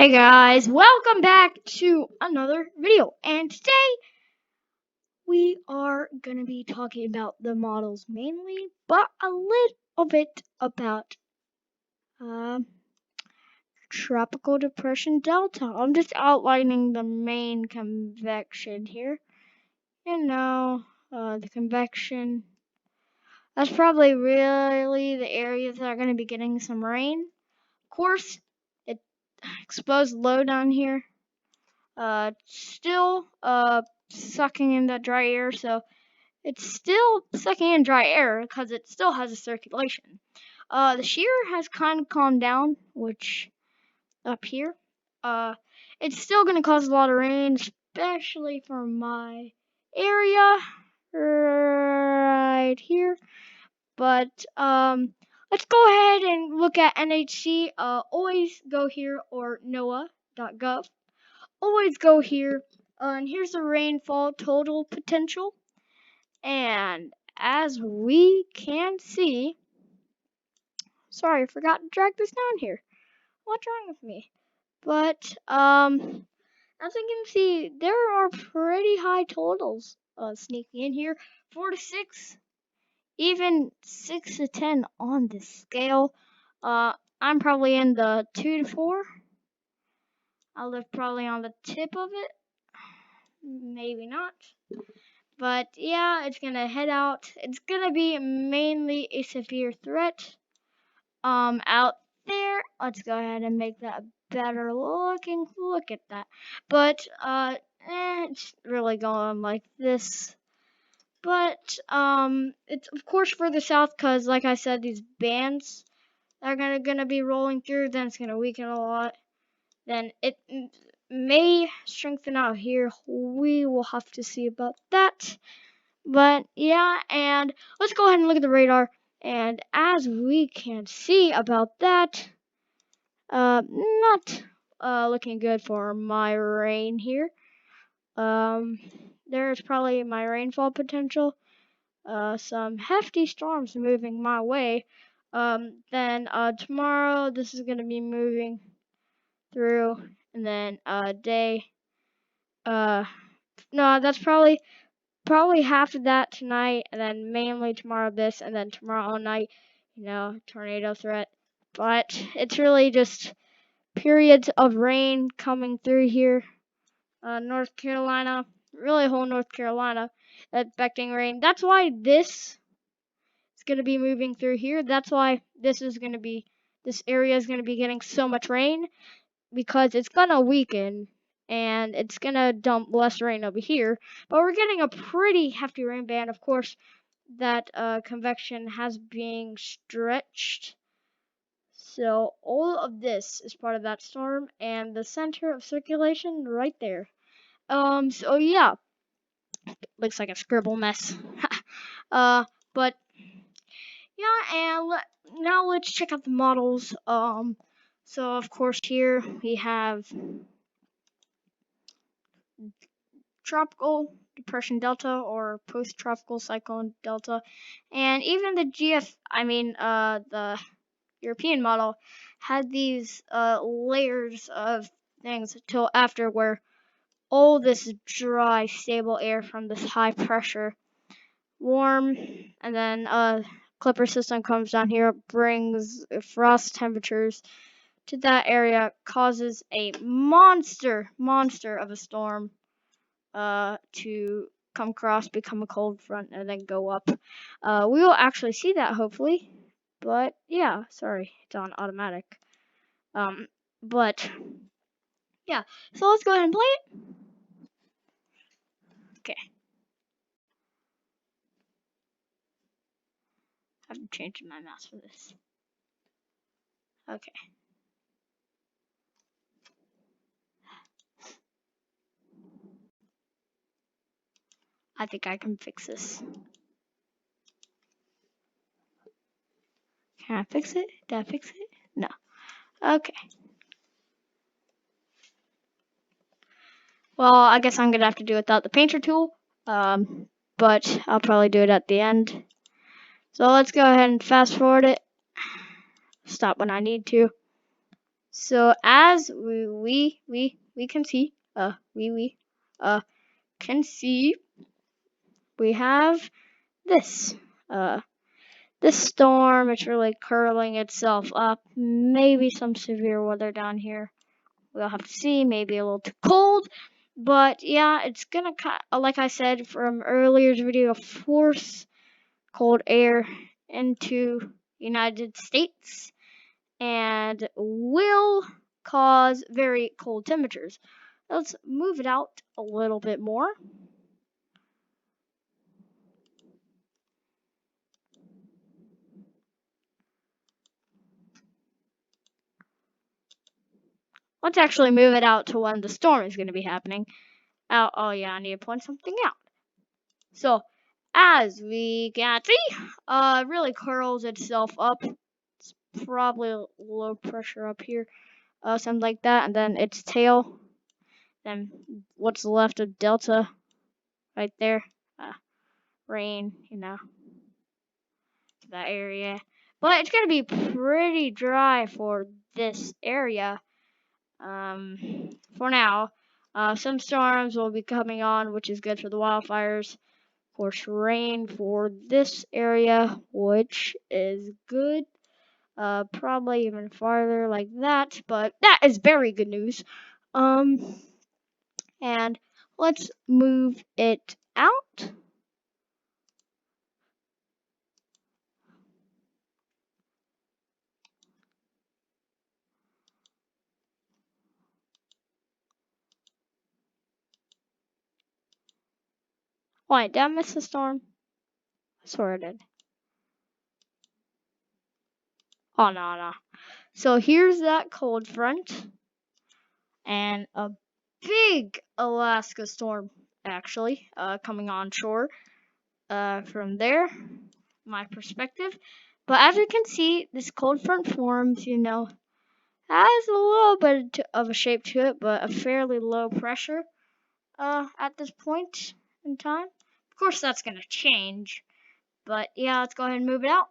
Hey guys, welcome back to another video, and today we are going to be talking about the models mainly, but a little bit about Tropical Depression Delta. I'm just outlining the main convection here. The convection, that's probably really the areas that are going to be getting some rain. Of course, it exposed low down here. Still sucking in that dry air, so it's still sucking in dry air because it still has a circulation. The shear has kind of calmed down, which up here, it's still gonna cause a lot of rain, especially for my area right here. But let's go ahead and look at NHC. Always go here or NOAA.gov. Always go here. And here's the rainfall total potential. And as we can see, sorry, I forgot to drag this down here. What's wrong with me? But as you can see, there are pretty high totals sneaking in here. 4 to 6, even 6 to 10 on the scale. I'm probably in the 2 to 4. I live probably on the tip of it. Maybe not. But yeah, it's gonna head out. It's gonna be mainly a severe threat. Out there. Let's go ahead and make that better looking. Look at that. But it's really going like this. But it's of course further south because, like I said, these bands are gonna be rolling through. Then it's gonna weaken a lot. Then it may strengthen out here. We will have to see about that. But yeah, and let's go ahead and look at the radar. And as we can see about that, not looking good for my rain here. There's probably my rainfall potential. Some hefty storms moving my way. Then tomorrow this is gonna be moving through, and then day. No, that's probably half of that tonight, and then mainly tomorrow this, and then tomorrow night, tornado threat. But it's really just periods of rain coming through here. North Carolina, really whole North Carolina, affecting rain. That's why this is going to be moving through here. That's why this area is going to be getting so much rain, because it's going to weaken and it's going to dump less rain over here. But we're getting a pretty hefty rain band. Of course, that convection has been stretched. So all of this is part of that storm, and the center of circulation right there. So yeah, looks like a scribble mess. But yeah, and now let's check out the models. So of course here we have Tropical Depression Delta or Post-Tropical Cyclone Delta, and even the the European model had these layers of things till after, where all this dry, stable air from this high pressure, warm, and then Clipper system comes down here, brings frost temperatures to that area, causes a monster of a storm to come across, become a cold front, and then go up. We will actually see that, hopefully. But yeah, sorry, it's on automatic. But yeah, so let's go ahead and play it. Okay. I have to change my mouse for this. Okay. I think I can fix this. Can I fix it? Did I fix it? No. Okay. Well, I guess I'm gonna have to do it without the painter tool. But I'll probably do it at the end. So let's go ahead and fast forward it. Stop when I need to. So as we can see, we can see, we have this this storm. It's really curling itself up. Maybe some severe weather down here. We'll have to see. Maybe a little too cold. But yeah, it's gonna, like I said from earlier's video, force cold air into United States and will cause very cold temperatures. Let's move it out a little bit more. Let's actually move it out to when the storm is going to be happening. Oh yeah, I need to point something out. So, as we can see, it really curls itself up. It's probably low pressure up here, something like that, and then its tail. Then what's left of Delta, right there, rain, that area. But it's gonna be pretty dry for this area. For now, some storms will be coming on, which is good for the wildfires. Of course, rain for this area, which is good. Probably even farther like that, but that is very good news. And let's move it out. Wait, did I miss the storm? I swear I did. Oh, no. So here's that cold front and a big Alaska storm, actually, coming onshore from there, my perspective. But as you can see, this cold front forms, has a little bit of a shape to it, but a fairly low pressure at this point in time. Of course, that's going to change. But yeah, let's go ahead and move it out.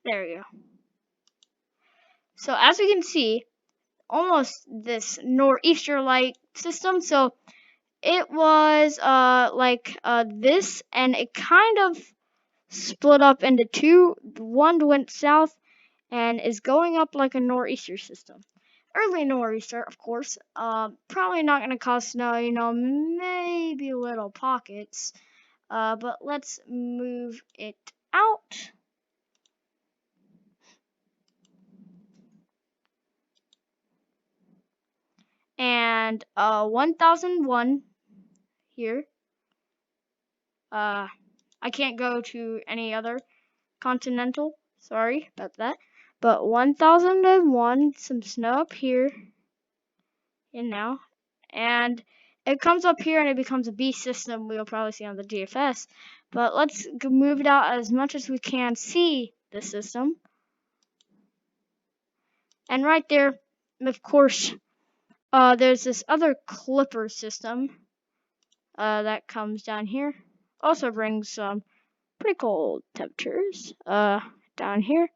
There we go. So as we can see, almost this nor'easter-like system. So it was like this, and it kind of split up into two. One went south and is going up like a nor'easter system. Early nor'easter, of course. Probably not going to cause snow. Maybe little pockets. But let's move it out. And 1001 here. I can't go to any other continental. Sorry about that. But 1001, some snow up here, and it comes up here and it becomes a B system we'll probably see on the DFS. But let's move it out as much as we can see the system. And right there, of course, there's this other clipper system that comes down here. Also brings some pretty cold temperatures down here.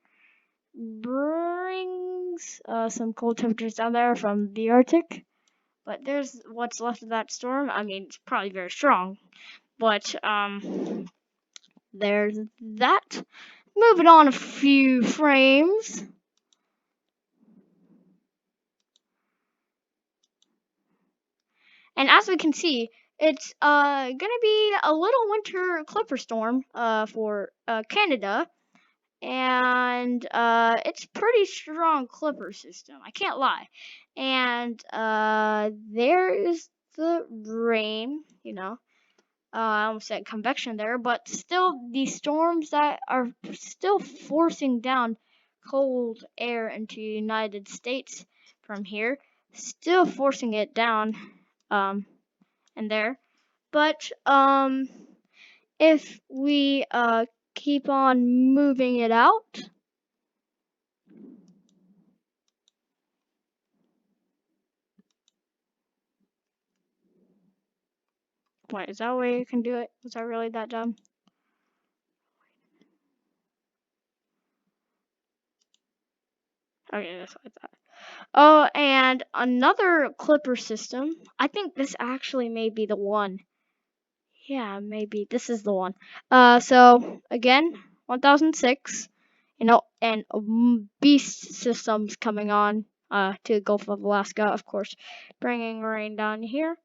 Brings some cold temperatures down there from the Arctic. But there's what's left of that storm. I mean, it's probably very strong. But there's that. Moving on a few frames. And as we can see, it's gonna be a little winter clipper storm for Canada. And it's pretty strong clipper system, I can't lie. And there is the rain, I almost said convection there, but still these storms that are still forcing down cold air into the United States from here, still forcing it down and there. But if we keep on moving it out, Wait, is that a way you can do it? Was I really that dumb? Okay, that's what I thought. Oh, and another clipper system. I think this actually may be the one. Yeah, maybe this is the one. So again, 1006. And beast systems coming on. To the Gulf of Alaska, of course, bringing rain down here.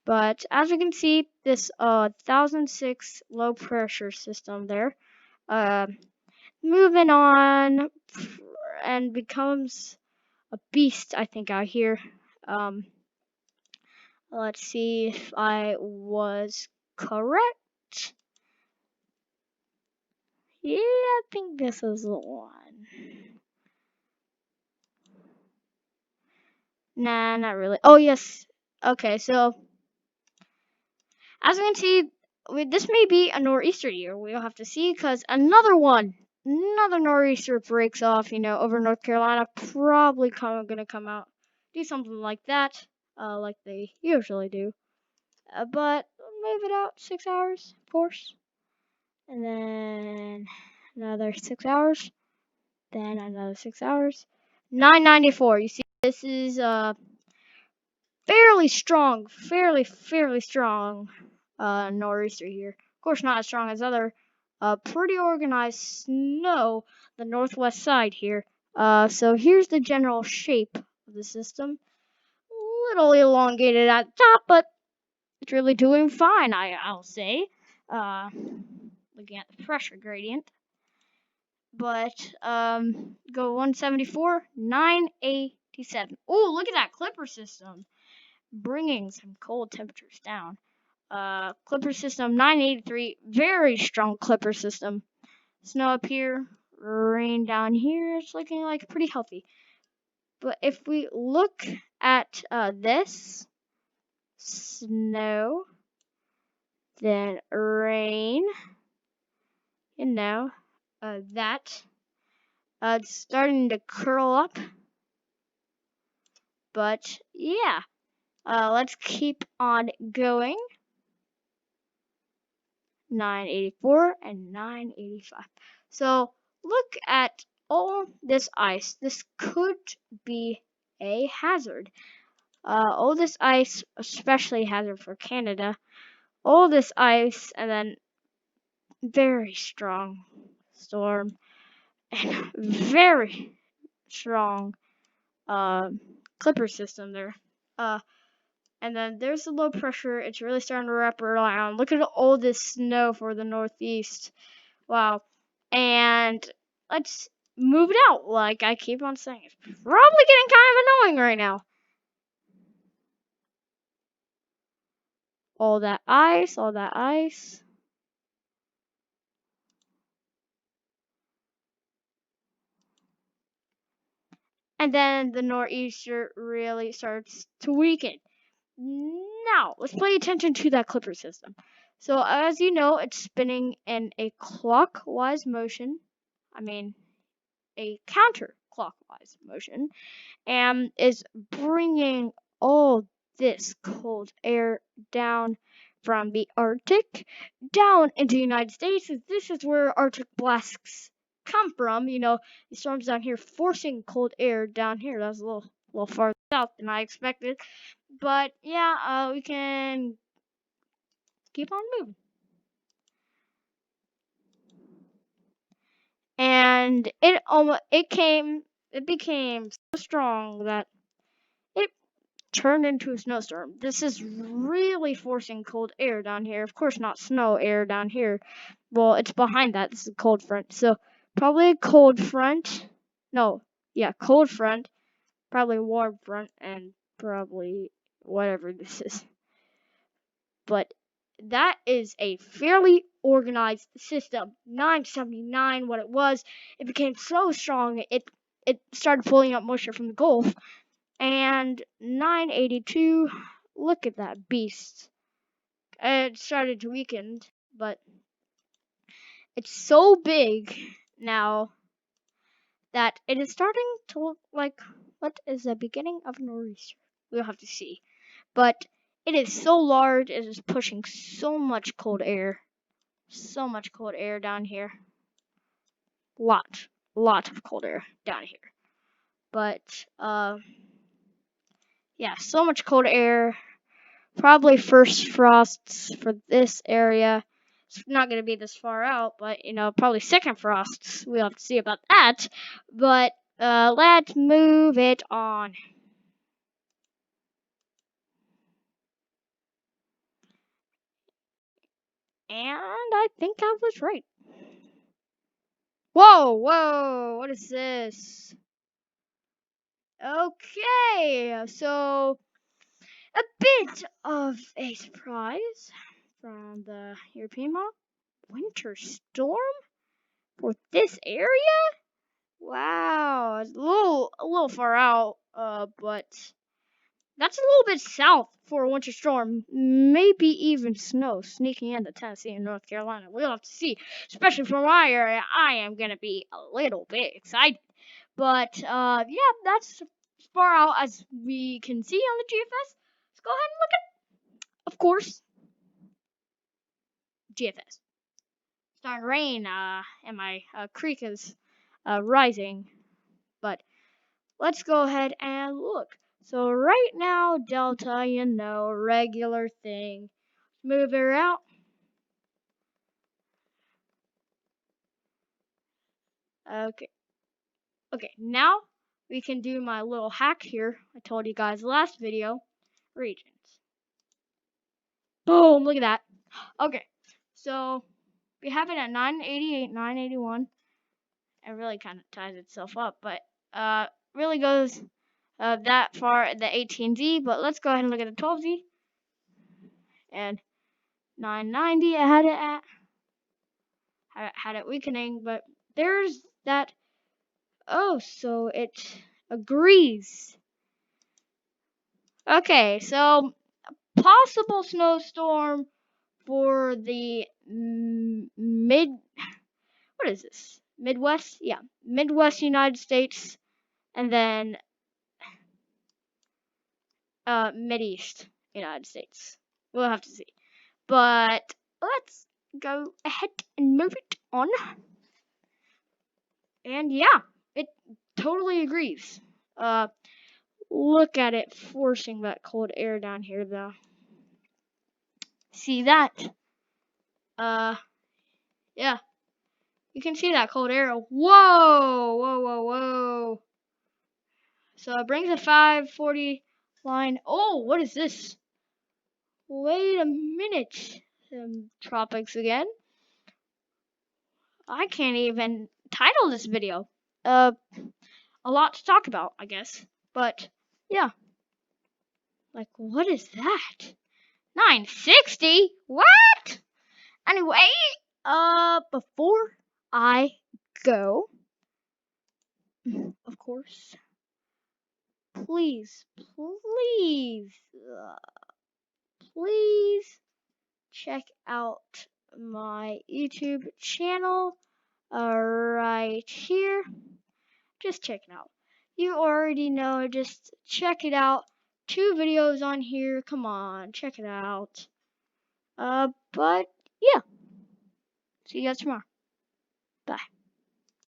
But as you can see, this 1006 low pressure system there, uh, moving on and becomes a beast, I think, out here. Um, let's see if I was correct. Yeah, I think this is the one. Nah, not really. Oh, yes. Okay, so as you can see, this may be a nor'easter year. We'll have to see, because another nor'easter breaks off, over North Carolina. Probably gonna come out, do something like that, like they usually do. But move it out 6 hours, of course, and then another 6 hours, then another 6 hours. 994. You see, this is fairly strong nor'easter here. Of course, not as strong as other pretty organized snow, the northwest side here. So here's the general shape of the system. A little elongated at the top, but it's really doing fine, I'll say. Uh, looking at the pressure gradient. But go 174, 987. Oh, look at that clipper system, bringing some cold temperatures down. Clipper system 983, very strong clipper system. Snow up here, rain down here. It's looking like pretty healthy. But if we look at this, snow, then rain, that it's starting to curl up. But yeah, let's keep on going. 984 and 985. So look at all this ice. This could be a hazard. All this ice, especially hazard for Canada. All this ice, and then very strong storm and very strong clipper system there. And then there's the low pressure. It's really starting to wrap around. Look at all this snow for the northeast. Wow. And let's move it out. Like I keep on saying, it's probably getting kind of annoying right now. All that ice, all that ice. And then the nor'easter really starts to weaken. Now, let's pay attention to that clipper system. So, as you know, it's spinning in a clockwise motion. I mean, a counterclockwise motion. And is bringing all this cold air down from the Arctic down into the United States. This is where Arctic blasts come from. The storms down here forcing cold air down here. That's a little farther south than I expected. But yeah, we can keep on moving. And it became so strong that it turned into a snowstorm. This is really forcing cold air down here. Of course, not snow air down here. Well, it's behind that. This is a cold front. So, probably a cold front. No, yeah, cold front. Probably a warm front. And probably whatever this is. But that is a fairly organized system. 979, what it was, it became so strong it started pulling up moisture from the Gulf. And 982, look at that beast. It started to weaken, but it's so big now that it is starting to look like what is the beginning of a nor'easter. We'll have to see. But It is so large. It is pushing so much cold air. So much cold air down here. Lot of cold air down here. But yeah, so much cold air. Probably first frosts for this area. It's not going to be this far out, but probably second frosts. We'll have to see about that. But let's move it on. And I think I was right. Whoa, what is this? Okay, so a bit of a surprise from the European model. Winter storm for this area? Wow, it's a little far out, but that's a little bit south for a winter storm. Maybe even snow sneaking into Tennessee and North Carolina. We'll have to see. Especially for my area, I am gonna be a little bit excited. But yeah, that's as far out as we can see on the GFS. Let's go ahead and look at, of course, GFS. Starting to rain, and my creek is rising. But let's go ahead and look. So right now, Delta, regular thing. Move her out. Okay. Okay, now we can do my little hack here. I told you guys last video. Regions. Boom, look at that. Okay, so we have it at 988, 981. It really kind of ties itself up, but really goes that far at the 18Z. But let's go ahead and look at the 12Z. And 990 I had it at. Had it weakening, but there's that. Oh, so it agrees. Okay, so possible snowstorm for the what is this? Midwest? Yeah, Midwest United States, and then Mideast United States. We'll have to see. But let's go ahead and move it on. And yeah, it totally agrees. Look at it forcing that cold air down here, though. See that? Yeah. You can see that cold air. Whoa. So it brings a 540 line. Oh, what is this? Wait a minute. Tropics again. I can't even title this video. A lot to talk about, I guess. But yeah. Like, what is that? 960? What? Anyway, before I go, of course, please, please check out my YouTube channel right here. Just check it out. You already know, just check it out. 2 videos on here. Come on, check it out. But yeah. See you guys tomorrow.